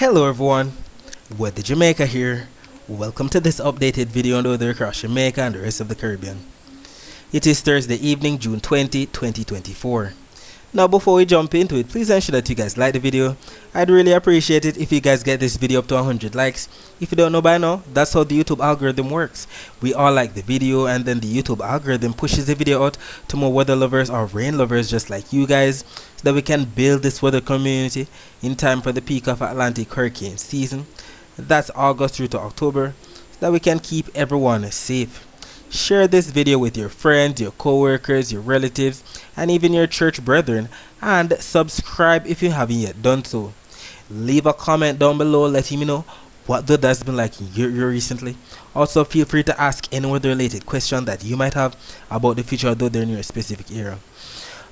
Hello everyone, Weather Jamaica here. Welcome to this updated video on the weather across Jamaica and the rest of the Caribbean. It is Thursday evening, June 2024. Now before we jump into it, please ensure that you guys like the video. I'd really appreciate it if you guys get this video up to 100 likes. If you don't know by now, that's how the YouTube algorithm works. We all like the video and then the YouTube algorithm pushes the video out to more weather lovers or rain lovers just like you guys, so that we can build this weather community in time for the peak of Atlantic hurricane season. That's August through to October, so that we can keep everyone safe. Share this video with your friends, your co-workers, your relatives, and even your church brethren, and subscribe if you haven't yet done so. Leave a comment down below letting me know what the weather's been like in your area recently. Also feel free to ask any weather related question that you might have about the future of the weather in your specific area.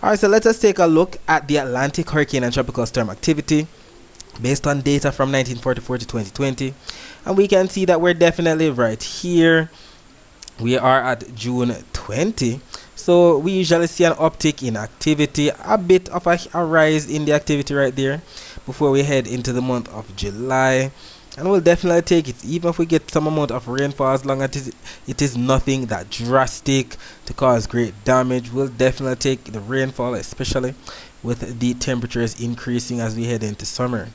Alright, so let us take a look at the Atlantic hurricane and tropical storm activity based on data from 1944 to 2020, and we can see that we're definitely right here. We are at June 20, so we usually see an uptick in activity, a bit of a rise in the activity right there before we head into the month of July, and we'll definitely take it even if we get some amount of rainfall, as long as it is nothing that drastic to cause great damage. We'll definitely take the rainfall, especially with the temperatures increasing as we head into summer.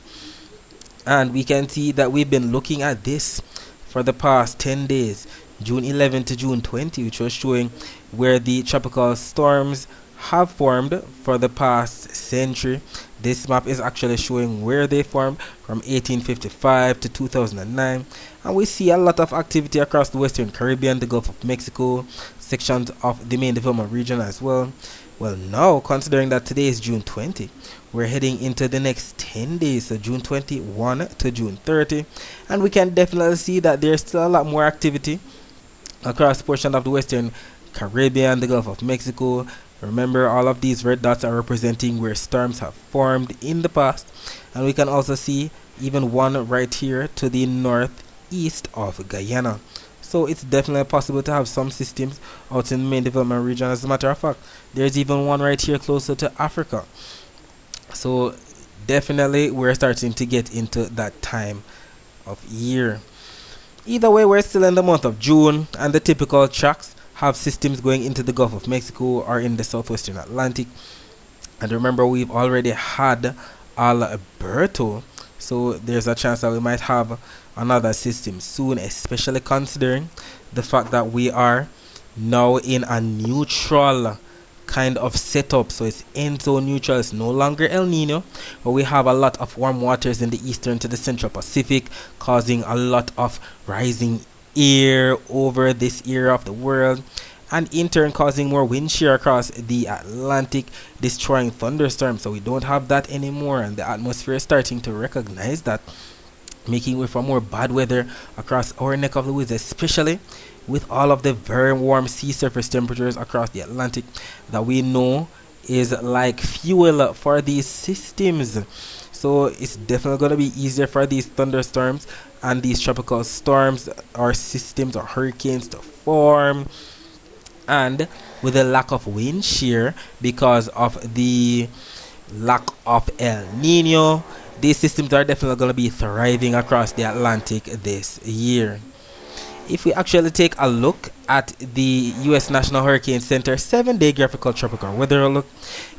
And we can see that we've been looking at this for the past 10 days, June 11 to June 20, which was showing where the tropical storms have formed for the past century. This map is actually showing where they formed from 1855 to 2009, and we see a lot of activity across the Western Caribbean, the Gulf of Mexico, sections of the main development region as well. Well, now considering that today is June 20, we're heading into the next 10 days, so June 21 to June 30, and we can definitely see that there's still a lot more activity across portion of the Western Caribbean, the Gulf of Mexico. Remember, all of these red dots are representing where storms have formed in the past, and we can also see even one right here to the northeast of Guyana. So it's definitely possible to have some systems out in the main development region. As a matter of fact, there's even one right here closer to Africa. So definitely we're starting to get into that time of year. Either way, we're still in the month of June, and the typical tracks have systems going into the Gulf of Mexico or in the southwestern Atlantic. And remember, we've already had Alberto, so there's a chance that we might have another system soon, especially considering the fact that we are now in a neutral kind of setup. So it's end zone neutral, it's no longer El Nino, but we have a lot of warm waters in the eastern to the central Pacific, causing a lot of rising air over this area of the world, and in turn causing more wind shear across the Atlantic, destroying thunderstorms. So we don't have that anymore, and the atmosphere is starting to recognize that, making way for more bad weather across our neck of the woods, especially with all of the very warm sea surface temperatures across the Atlantic that we know is like fuel for these systems. So it's definitely going to be easier for these thunderstorms and these tropical storms or systems or hurricanes to form. And with the lack of wind shear because of the lack of El Nino, these systems are definitely going to be thriving across the Atlantic this year. If we actually take a look at the U.S. National Hurricane Center 7-day graphical tropical weather outlook,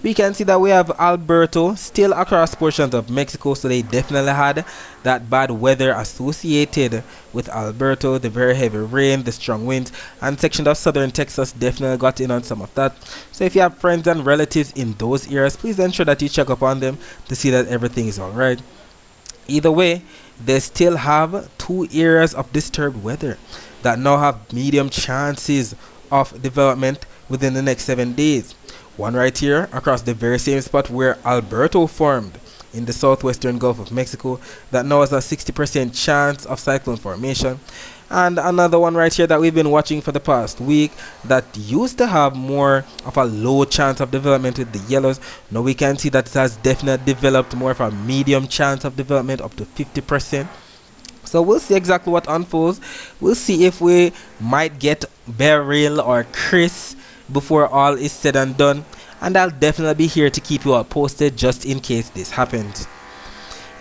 we can see that we have Alberto still across portions of Mexico, so they definitely had that bad weather associated with Alberto, the very heavy rain, the strong winds, and sections of southern Texas definitely got in on some of that. So if you have friends and relatives in those areas, please ensure that you check up on them to see that everything is alright. Either way, they still have two areas of disturbed weather that now have medium chances of development within the next 7 days. One right here across the very same spot where Alberto formed in the southwestern Gulf of Mexico that now has a 60% chance of cyclone formation. And another one right here that we've been watching for the past week that used to have more of a low chance of development with the yellows. Now we can see that it has definitely developed more of a medium chance of development, up to 50%. So we'll see exactly what unfolds. We'll see if we might get Beryl or Chris before all is said and done. And I'll definitely be here to keep you all posted just in case this happens.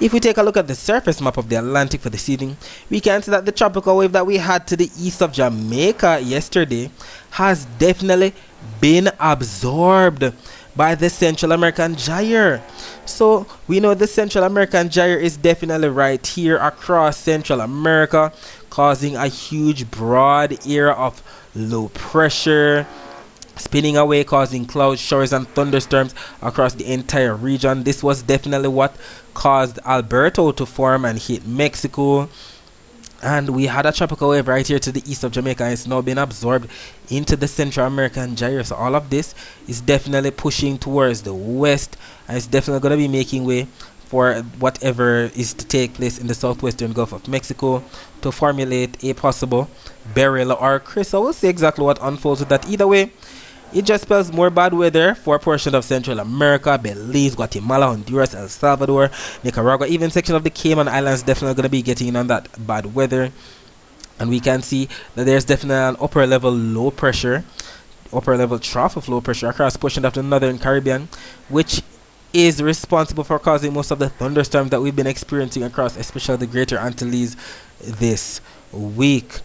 If we take a look at the surface map of the Atlantic for this evening, we can see that the tropical wave that we had to the east of Jamaica yesterday has definitely been absorbed by the Central American gyre. So we know the Central American gyre is definitely right here across Central America, causing a huge broad area of low pressure, spinning away, causing cloud showers and thunderstorms across the entire region. This was definitely what caused Alberto to form and hit Mexico. And we had a tropical wave right here to the east of Jamaica, and it's now been absorbed into the Central American gyre. So all of this is definitely pushing towards the west, and it's definitely going to be making way for whatever is to take place in the southwestern Gulf of Mexico to formulate a possible barrel or crystal. We'll see exactly what unfolds with that. Either way, it just spells more bad weather for a portion of Central America, Belize, Guatemala, Honduras, El Salvador, Nicaragua, even section of the Cayman Islands definitely going to be getting in on that bad weather. And we can see that there's definitely an upper level low pressure, upper level trough of low pressure across portion of the northern Caribbean, which is responsible for causing most of the thunderstorms that we've been experiencing across, especially the Greater Antilles this week.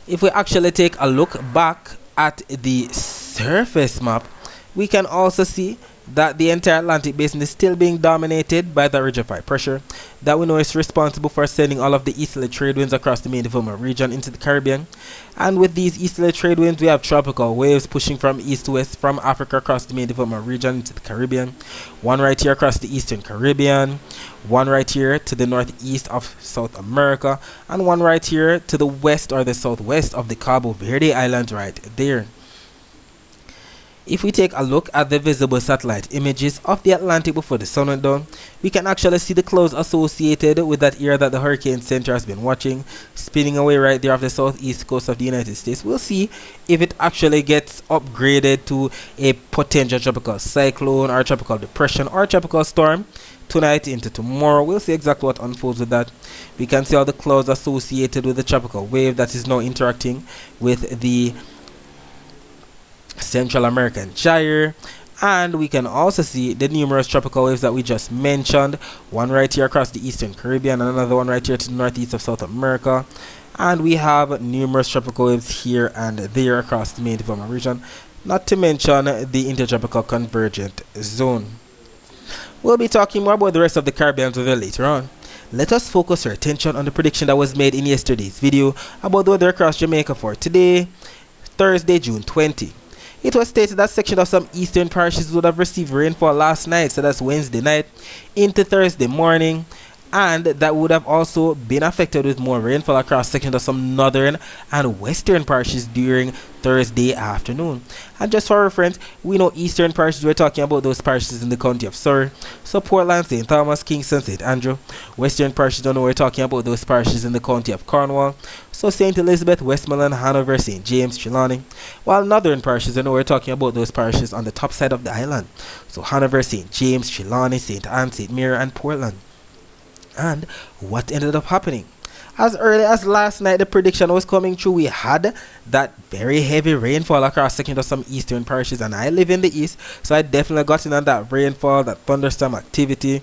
If we actually take a look back at the surface map, we can also see that the entire Atlantic basin is still being dominated by the ridge of high pressure that we know is responsible for sending all of the easterly trade winds across the main development region into the Caribbean. And with these easterly trade winds, we have tropical waves pushing from east to west from Africa across the main development region into the Caribbean. One right here across the eastern Caribbean, one right here to the northeast of South America, and one right here to the west or the southwest of the Cabo Verde Islands right there. If we take a look at the visible satellite images of the Atlantic before the sun went down, we can actually see the clouds associated with that area that the hurricane center has been watching, spinning away right there off the southeast coast of the United States. We'll see if it actually gets upgraded to a potential tropical cyclone or tropical depression or tropical storm tonight into tomorrow. We'll see exactly what unfolds with that. We can see all the clouds associated with the tropical wave that is now interacting with the Central American gyre, and we can also see the numerous tropical waves that we just mentioned, one right here across the eastern Caribbean and another one right here to the northeast of South America, and we have numerous tropical waves here and there across the main development region, not to mention the intertropical convergent zone. We'll be talking more about the rest of the Caribbean weather later on. Let us focus our attention on the prediction that was made in yesterday's video about the weather across Jamaica for today, Thursday, June 20. It was stated that section of some eastern parishes would have received rainfall last night, so that's Wednesday night, into Thursday morning, and that would have also been affected with more rainfall across sections of some northern and western parishes during Thursday afternoon. And just for reference, we know eastern parishes, we're talking about those parishes in the county of Surrey, so Portland, St. Thomas, Kingston, St. Andrew. Western parishes, don't know, we're talking about those parishes in the county of Cornwall, so St. Elizabeth, Westmoreland, Hanover, St. James, Trelawney. While northern parishes, I know we're talking about those parishes on the top side of the island, so Hanover, St. James, Trelawney, St. Anne, St. Mary, and Portland. And what ended up happening? As early as last night, the prediction was coming true. We had that very heavy rainfall across sections of some eastern parishes, and I live in the east, so I definitely got in on that rainfall, that thunderstorm activity,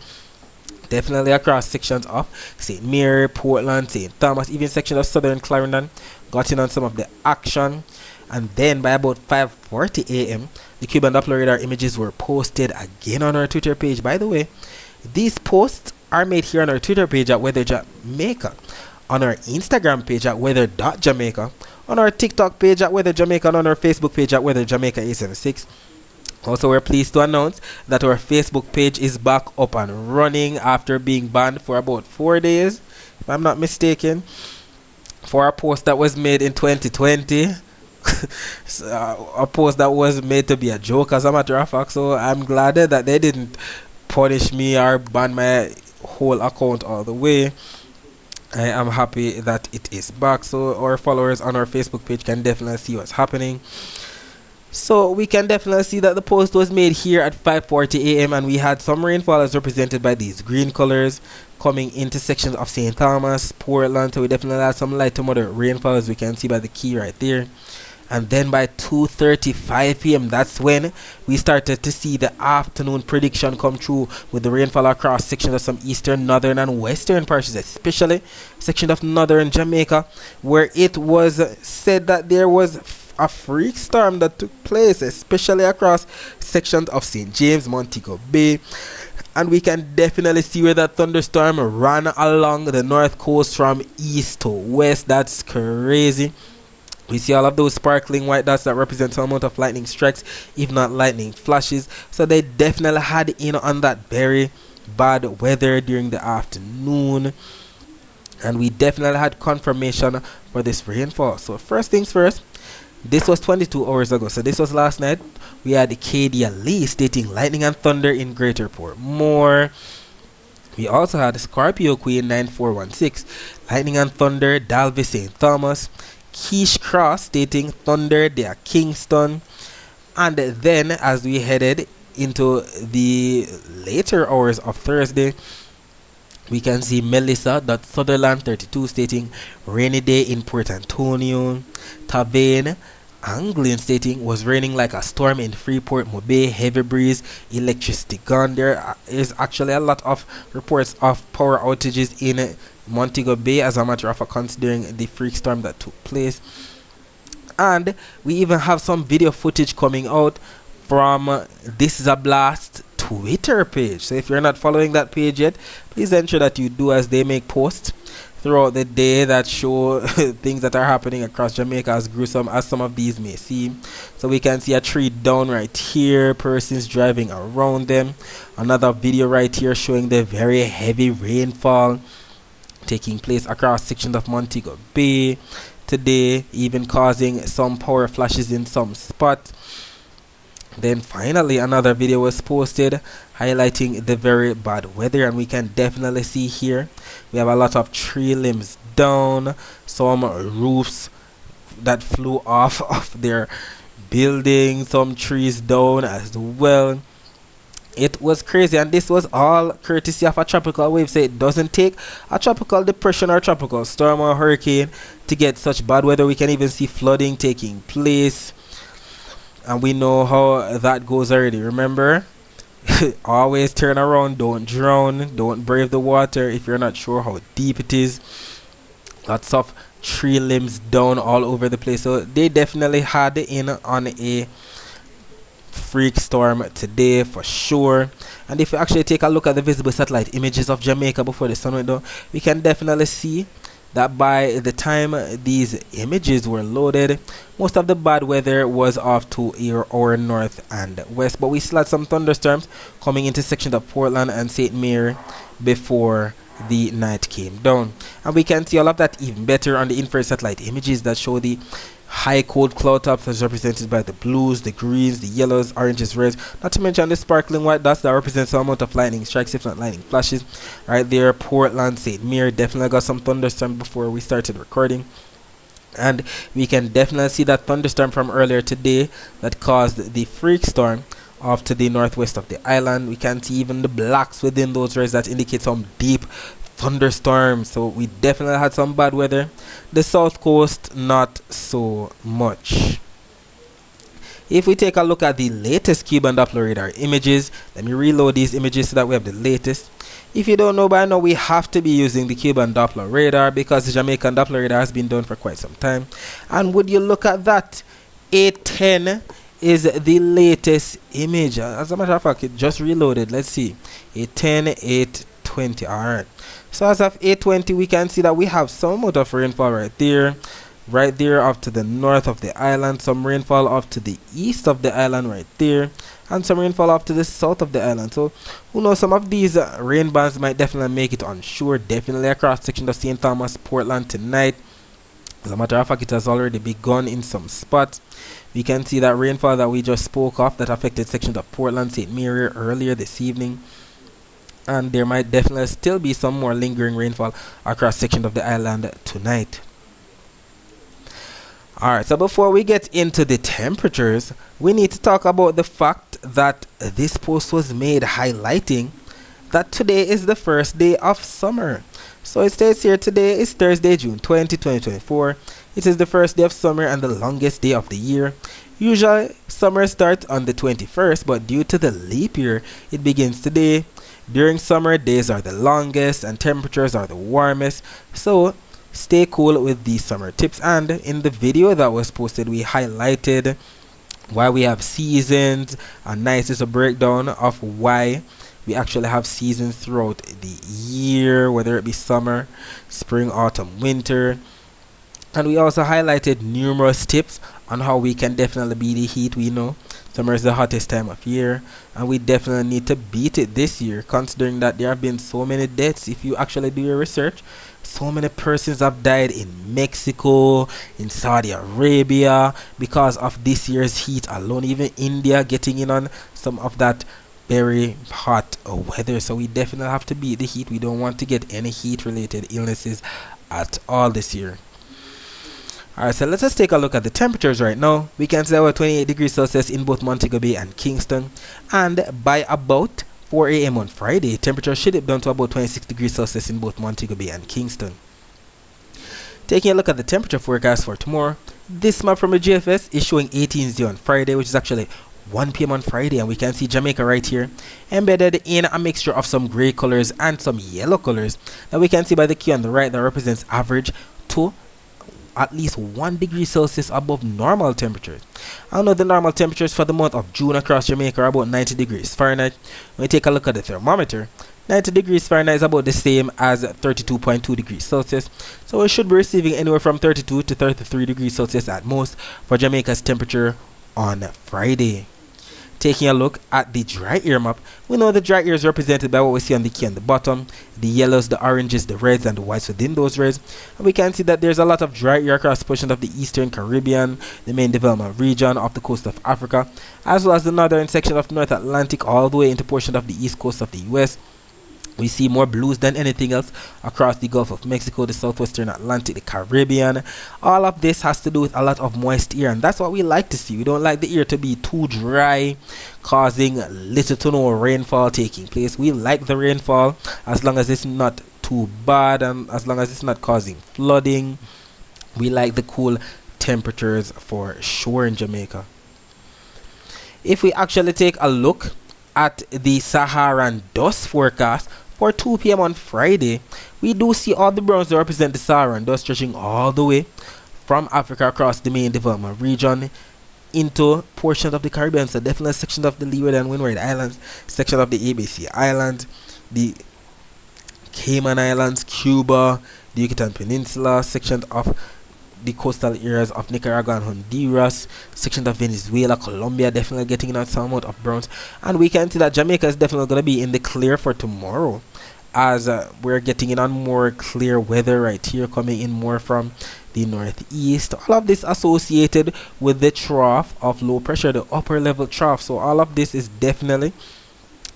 definitely across sections of St. Mary, Portland, St. Thomas, even sections of southern Clarendon, got in on some of the action. And then by about 5:40 a.m., the Cuban Doppler radar images were posted again on our Twitter page. By the way, these posts are made here on our Twitter page at Weather Jamaica, on our Instagram page at weather.jamaica, on our TikTok page at Weather Jamaica, and on our Facebook page at Weather Jamaica 876. Also, we're pleased to announce that our Facebook page is back up and running after being banned for about 4 days, if I'm not mistaken, for a post that was made in 2020. A post that was made to be a joke, as a matter of fact. So I'm glad that they didn't punish me or ban my whole account all the way. I am happy that it is back, so our followers on our Facebook page can definitely see what's happening. So we can definitely see that the post was made here at 5:40 a.m. and we had some rainfall as represented by these green colors coming into sections of St. Thomas, Portland. So we definitely had some light to moderate rainfall, as we can see by the key right there. And then by 2:35 p.m., that's when we started to see the afternoon prediction come true with the rainfall across sections of some eastern, northern, and western portions, especially section of northern Jamaica, where it was said that there was a freak storm that took place, especially across sections of St. James, Montego Bay. And we can definitely see where that thunderstorm ran along the north coast from east to west. That's crazy. We see all of those sparkling white dots that represent some amount of lightning strikes, if not lightning flashes. So they definitely had in on that very bad weather during the afternoon. And we definitely had confirmation for this rainfall. So first things first, this was 22 hours ago. So this was last night. We had Acadia Lee stating lightning and thunder in Greater Port More. We also had Scorpio Queen 9416, lightning and thunder, Dalby St. Thomas. Keish Cross stating thunder there Kingston. And then as we headed into the later hours of Thursday, we can see Melissa Sutherland 32 stating rainy day in Port Antonio. Tavane Anglin stating was raining like a storm in Freeport Mobay, heavy breeze, electricity gone. There is actually a lot of reports of power outages in Montego Bay, as a matter of fact, considering the freak storm that took place. And we even have some video footage coming out from This Is a Blast Twitter page. So if you're not following that page yet, please ensure that you do, as they make posts throughout the day that show things that are happening across Jamaica, as gruesome as some of these may seem. So we can see a tree down right here, persons driving around them. Another video right here showing the very heavy rainfall taking place across sections of Montego Bay today, even causing some power flashes in some spots. Then finally another video was posted highlighting the very bad weather, and we can definitely see here we have a lot of tree limbs down, some roofs that flew off of their buildings, some trees down as well. It was crazy, and this was all courtesy of a tropical wave. So it doesn't take a tropical depression or tropical storm or hurricane to get such bad weather. We can even see flooding taking place, and we know how that goes already. Remember, always turn around, don't drown, don't brave the water if you're not sure how deep it is. Lots of tree limbs down all over the place. So they definitely had in on a freak storm today for sure. And if you actually take a look at the visible satellite images of Jamaica before the sun went down, we can definitely see that by the time these images were loaded, most of the bad weather was off to our north and west, but we still had some thunderstorms coming into sections of Portland and St. Mary before the night came down. And we can see all of that even better on the infrared satellite images that show the high cold cloud tops as represented by the blues, the greens, the yellows, oranges, reds, not to mention the sparkling white dots that represent some amount of lightning strikes, if not lightning flashes. Right there, Portland, St. Mary definitely got some thunderstorm before we started recording. And we can definitely see that thunderstorm from earlier today that caused the freak storm off to the northwest of the island. We can see even the blacks within those rays that indicate some deep thunderstorms. So we definitely had some bad weather. The south coast, not so much. If we take a look at the latest Cuban Doppler radar images, let me reload these images so that we have the latest. If you don't know by now, we have to be using the Cuban Doppler radar because the Jamaican Doppler radar has been done for quite some time. And would you look at that, 810 is the latest image. As a matter of fact, it just reloaded. Let's see, 810, 820. Alright, so as of 8:20, we can see that we have some amount of rainfall right there off to the north of the island, some rainfall off to the east of the island right there, and some rainfall off to the south of the island. So who knows, some of these rain bands might definitely make it on shore, definitely across section of St. Thomas, Portland tonight. As a matter of fact, it has already begun in some spots. We can see that rainfall that we just spoke of that affected sections of Portland, St. Mary earlier this evening. And there might definitely still be some more lingering rainfall across sections of the island tonight. Alright, so before we get into the temperatures, we need to talk about the fact that this post was made highlighting that today is the first day of summer. So it states here, today is Thursday, June 20, 2024. It is the first day of summer and the longest day of the year. Usually, summer starts on the 21st, but due to the leap year, it begins today. During summer, days are the longest and temperatures are the warmest, so stay cool with these summer tips. And in the video that was posted, we highlighted why we have seasons, and nice is a breakdown of why we actually have seasons throughout the year, whether it be summer, spring, autumn, winter. And we also highlighted numerous tips on how we can definitely beat the heat. We know summer is the hottest time of year, and we definitely need to beat it this year, considering that there have been so many deaths. If you actually do your research, so many persons have died in Mexico, in Saudi Arabia, because of this year's heat alone. Even India getting in on some of that very hot weather. So we definitely have to beat the heat. We don't want to get any heat related illnesses at all this year. Alright, so let us take a look at the temperatures right now. We can say we're 28 degrees Celsius in both Montego Bay and Kingston. And by about 4 a.m. on Friday, temperature should dip down to about 26 degrees Celsius in both Montego Bay and Kingston. Taking a look at the temperature forecast for tomorrow, this map from the GFS is showing 18:0 on Friday, which is actually 1 p.m. on Friday, and we can see Jamaica right here, embedded in a mixture of some gray colors and some yellow colors that we can see by the key on the right that represents average to at least 1 degree Celsius above normal temperatures. I know the normal temperatures for the month of June across Jamaica are about 90 degrees Fahrenheit. When we take a look at the thermometer, 90 degrees Fahrenheit is about the same as 32.2 degrees Celsius. So we should be receiving anywhere from 32 to 33 degrees Celsius at most for Jamaica's temperature on Friday. Taking a look at the dry air map, we know the dry air is represented by what we see on the key on the bottom, the yellows, the oranges, the reds, and the whites within those reds. And we can see that there's a lot of dry air across portions of the Eastern Caribbean, the main development region off the coast of Africa, as well as the northern section of North Atlantic all the way into portions of the east coast of the US. We see more blues than anything else across the Gulf of Mexico, the southwestern Atlantic, the Caribbean. All of this has to do with a lot of moist air, and that's what we like to see. We don't like the air to be too dry, causing little to no rainfall taking place. We like the rainfall as long as it's not too bad and as long as it's not causing flooding. We like the cool temperatures for sure in Jamaica. If we actually take a look at the Saharan dust forecast for 2 p.m. on Friday, we do see all the browns that represent the Saharan dust stretching all the way from Africa across the main development region into portions of the Caribbean. So definitely sections of the Leeward and Windward Islands, section of the ABC Islands, the Cayman Islands, Cuba, the Yucatan Peninsula, sections of the coastal areas of Nicaragua and Honduras, sections of Venezuela, Colombia, definitely getting in some amount of browns. And we can see that Jamaica is definitely going to be in the clear for tomorrow, as we're getting in on more clear weather right here, coming in more from the northeast. All of this associated with the trough of low pressure, the upper level trough. So all of this is definitely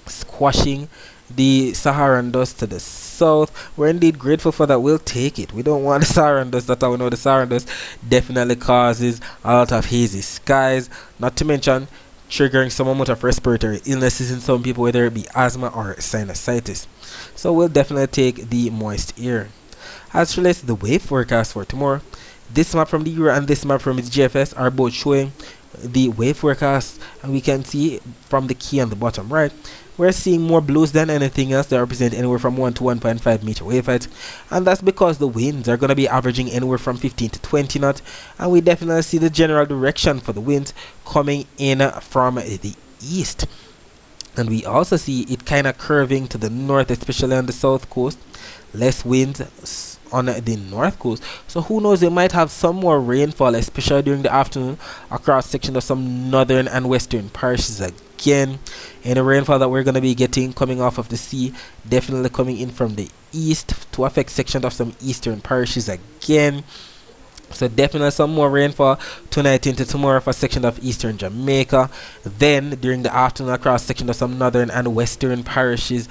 squashing the Saharan dust to the south. We're indeed grateful for that. We'll take it. We don't want the Saharan dust. That's how we know the Saharan dust definitely causes a lot of hazy skies, not to mention triggering some amount of respiratory illnesses in some people, whether it be asthma or sinusitis. So we'll definitely take the moist air. As relates to the wave forecast for tomorrow, this map from the Euro and this map from its GFS are both showing the wave forecast, and we can see from the key on the bottom right, we're seeing more blues than anything else that represent anywhere from 1 to 1.5 meter wave height, and that's because the winds are going to be averaging anywhere from 15 to 20 knots, and we definitely see the general direction for the winds coming in from the east. And we also see it kind of curving to the north, especially on the south coast. Less winds on the north coast. So who knows, they might have some more rainfall, especially during the afternoon across sections of some northern and western parishes again. And the rainfall that we're going to be getting coming off of the sea, definitely coming in from the east to affect sections of some eastern parishes again. So definitely some more rainfall tonight into tomorrow for section of eastern Jamaica. Then during the afternoon across section of some northern and western parishes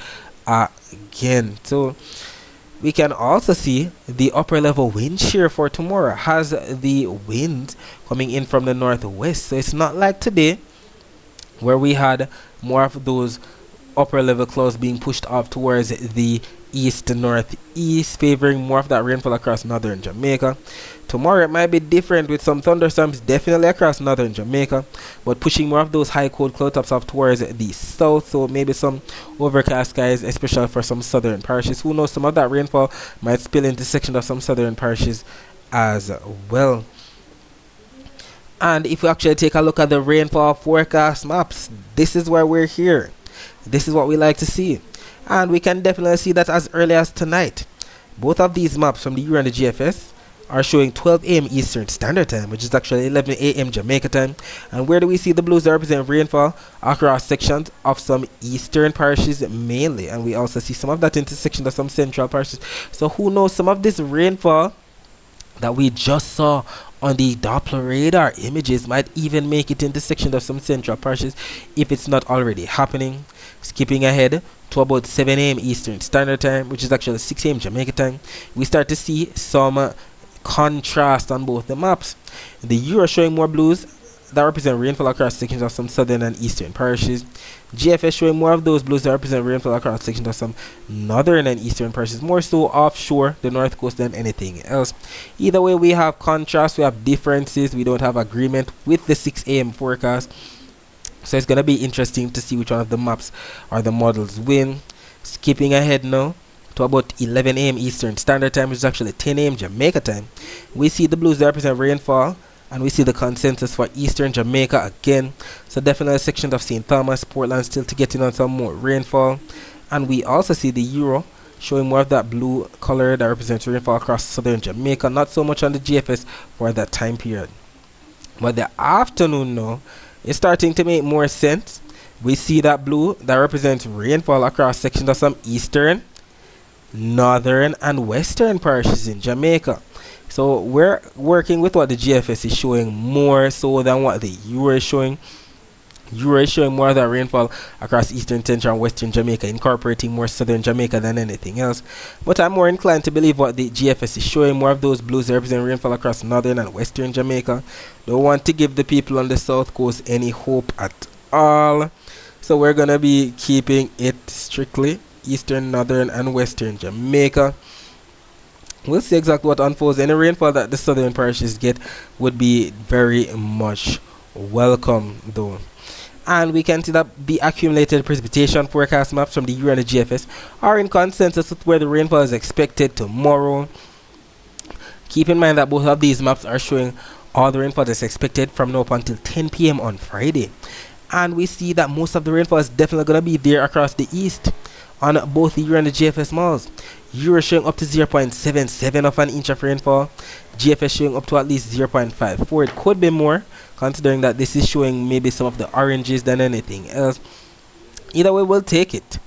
again. So we can also see the upper level wind shear for tomorrow has the wind coming in from the northwest. So it's not like today where we had more of those upper level clouds being pushed up towards the east to northeast, favoring more of that rainfall across northern Jamaica. Tomorrow it might be different with some thunderstorms definitely across northern Jamaica, but pushing more of those high cold cloud tops off towards the south, so maybe some overcast skies, especially for some southern parishes. Who knows, some of that rainfall might spill into sections of some southern parishes as well. And if we actually take a look at the rainfall forecast maps, this is where we're here. This is what we like to see. And we can definitely see that as early as tonight. Both of these maps from the Euro and the GFS are showing 12 a.m. Eastern Standard Time, which is actually 11 a.m. Jamaica time. And where do we see the blues that represent rainfall? Across sections of some eastern parishes mainly. And we also see some of that intersection of some central parishes. So who knows, some of this rainfall that we just saw on the Doppler radar images might even make it into sections of some central parishes if it's not already happening. Skipping ahead to about 7 a.m. Eastern Standard Time, which is actually 6 a.m. Jamaica time, we start to see some contrast on both the maps. The Euro showing more blues that represent rainfall across sections of some southern and eastern parishes. GFS showing more of those blues that represent rainfall across sections of some northern and eastern parishes, more so offshore the north coast than anything else. Either way, we have contrast, we have differences, we don't have agreement with the 6 a.m. forecast. So it's going to be interesting to see which one of the maps or the models win. Skipping ahead now to about 11 a.m. Eastern Standard Time, which is actually 10 a.m. Jamaica time, we see the blues that represent rainfall, and we see the consensus for Eastern Jamaica again. So definitely a section of St. Thomas, Portland still to get in on some more rainfall. And we also see the Euro showing more of that blue color that represents rainfall across southern Jamaica, not so much on the GFS for that time period. But the afternoon now is starting to make more sense. We see that blue that represents rainfall across sections of some eastern, northern and western parishes in Jamaica. So we're working with what the GFS is showing more so than what the Euro is showing. Euro is showing more of that rainfall across eastern, central and western Jamaica, incorporating more southern Jamaica than anything else. But I'm more inclined to believe what the GFS is showing, more of those blues that represent rainfall across northern and western Jamaica. Don't want to give the people on the south coast any hope at all. So we're going to be keeping it strictly eastern, northern and western Jamaica. We'll see exactly what unfolds. Any rainfall that the southern parishes get would be very much welcome though. And we can see that the accumulated precipitation forecast maps from the Euro and the GFS are in consensus with where the rainfall is expected tomorrow. Keep in mind that both of these maps are showing all the rainfall that's expected from now up until 10 p.m. on Friday. And we see that most of the rainfall is definitely going to be there across the east on both the Euro and the GFS malls. Euro showing up to 0.77 of an inch of rainfall. GFS showing up to at least 0.54. It could be more, considering that this is showing maybe some of the oranges than anything else. Either way, we'll take it.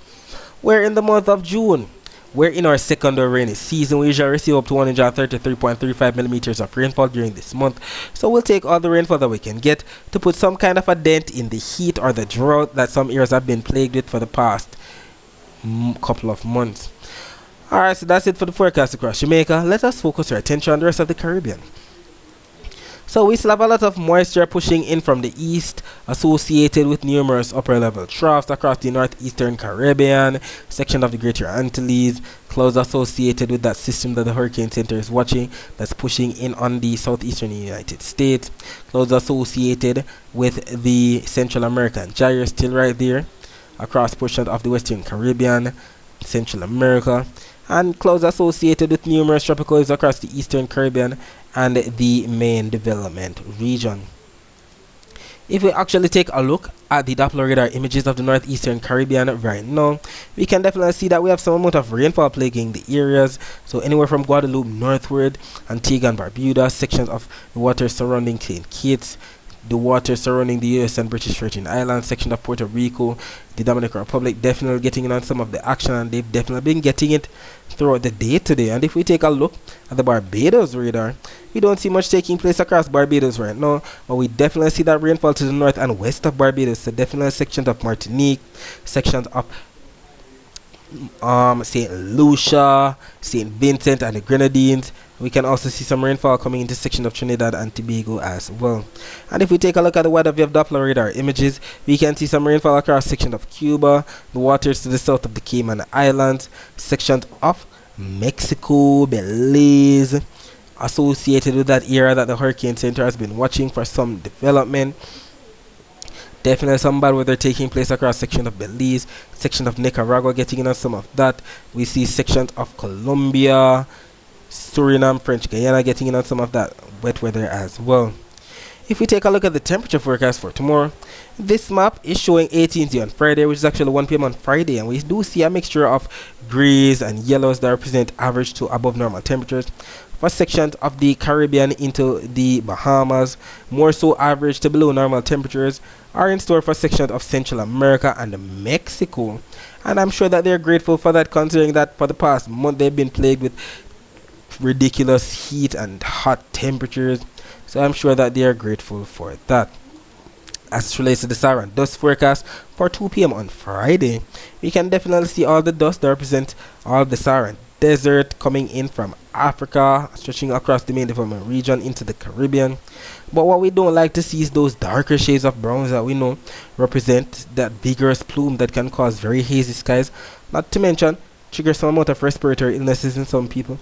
We're in the month of June. We're in our secondary rainy season. We usually receive up to 133.35 millimeters of rainfall during this month. So we'll take all the rainfall that we can get to put some kind of a dent in the heat or the drought that some areas have been plagued with for the past couple of months. Alright, so that's it for the forecast across Jamaica. Let us focus our attention on the rest of the Caribbean. So we still have a lot of moisture pushing in from the east, associated with numerous upper level troughs across the northeastern Caribbean, section of the Greater Antilles, clouds associated with that system that the Hurricane Center is watching that's pushing in on the southeastern United States, clouds associated with the Central American gyre still right there, across portions of the Western Caribbean, Central America, and clouds associated with numerous tropical waves across the Eastern Caribbean and the main development region. If we actually take a look at the Doppler radar images of the northeastern Caribbean right now, we can definitely see that we have some amount of rainfall plaguing the areas. So anywhere from Guadeloupe northward, Antigua and Barbuda, sections of the water surrounding St. Kitts, the water surrounding the US and British Virgin Islands, section of Puerto Rico, the Dominican Republic definitely getting in on some of the action, and they've definitely been getting it throughout the day today. And if we take a look at the Barbados radar, we don't see much taking place across Barbados right now, but we definitely see that rainfall to the north and west of Barbados. So definitely sections of Martinique, sections of St. Lucia, St. Vincent and the Grenadines. We can also see some rainfall coming into section of Trinidad and Tobago as well. And if we take a look at the weather via Doppler radar images, we can see some rainfall across section of Cuba, the waters to the south of the Cayman Islands, sections of Mexico, Belize, associated with that area that the Hurricane Center has been watching for some development. Definitely some bad weather taking place across section of Belize, section of Nicaragua getting in on some of that. We see sections of Colombia, Suriname, French Guyana getting in on some of that wet weather as well. If we take a look at the temperature forecast for tomorrow, this map is showing 18th on Friday, which is actually 1 p.m. on Friday, and we do see a mixture of grays and yellows that represent average to above normal temperatures. For sections of the Caribbean into the Bahamas, more so average to below normal temperatures are in store for sections of Central America and Mexico. And I'm sure that they're grateful for that, considering that for the past month they've been plagued with ridiculous heat and hot temperatures. So I'm sure that they are grateful for that. As it relates to the Sahara dust forecast for 2 p.m. on Friday, we can definitely see all the dust that represent all of the Sahara desert coming in from Africa, stretching across the main development region into the Caribbean. But what we don't like to see is those darker shades of browns that we know represent that vigorous plume that can cause very hazy skies, not to mention trigger some amount of respiratory illnesses in some people.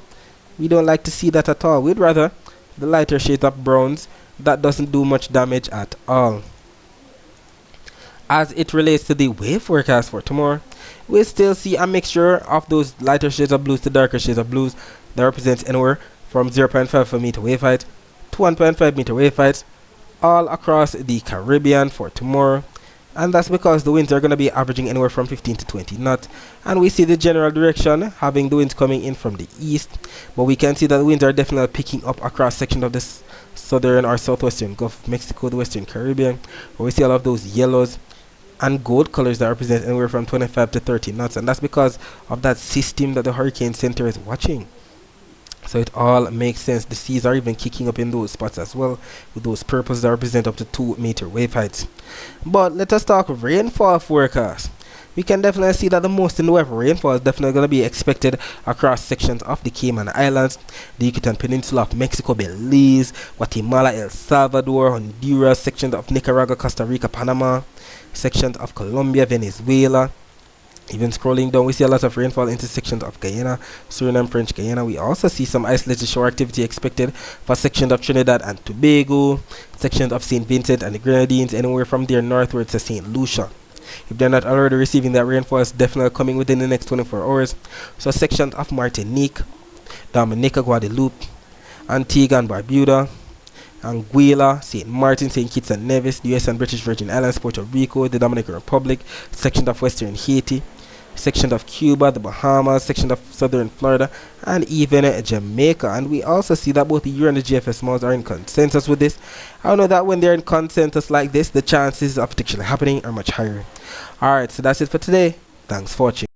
We don't like to see that at all. We'd rather the lighter shades of browns that doesn't do much damage at all. As it relates to the wave forecast for tomorrow, we still see a mixture of those lighter shades of blues to darker shades of blues that represents anywhere from 0.5 meter wave height to 1.5 meter wave height all across the Caribbean for tomorrow. And that's because the winds are going to be averaging anywhere from 15 to 20 knots. And we see the general direction having the winds coming in from the east. But we can see that the winds are definitely picking up across sections of this southern or southwestern Gulf of Mexico, the western Caribbean, where we see all of those yellows and gold colors that represent anywhere from 25 to 30 knots. And that's because of that system that the Hurricane Center is watching. So it all makes sense. The seas are even kicking up in those spots as well, with those purples that represent up to 2 meter wave heights. But let us talk rainfall forecast. We can definitely see that the most in the way of rainfall is definitely going to be expected across sections of the Cayman Islands, the Yucatan Peninsula of Mexico, Belize, Guatemala, El Salvador, Honduras, sections of Nicaragua, Costa Rica, Panama, sections of Colombia, Venezuela. Even scrolling down, we see a lot of rainfall into sections of Guyana, Suriname, French Guyana. We also see some isolated shower activity expected for sections of Trinidad and Tobago, sections of St. Vincent and the Grenadines, anywhere from there northward to St. Lucia. If they're not already receiving that rainfall, it's definitely coming within the next 24 hours. So sections of Martinique, Dominica, Guadeloupe, Antigua and Barbuda, Anguilla, St. Martin, St. Kitts and Nevis, the US and British Virgin Islands, Puerto Rico, the Dominican Republic, sections of Western Haiti, section of Cuba, the Bahamas, section of southern Florida, and even Jamaica. And we also see that both the Euro and the GFS models are in consensus with this. I know that when they're in consensus like this, the chances of it actually happening are much higher. Alright, so that's it for today. Thanks for watching.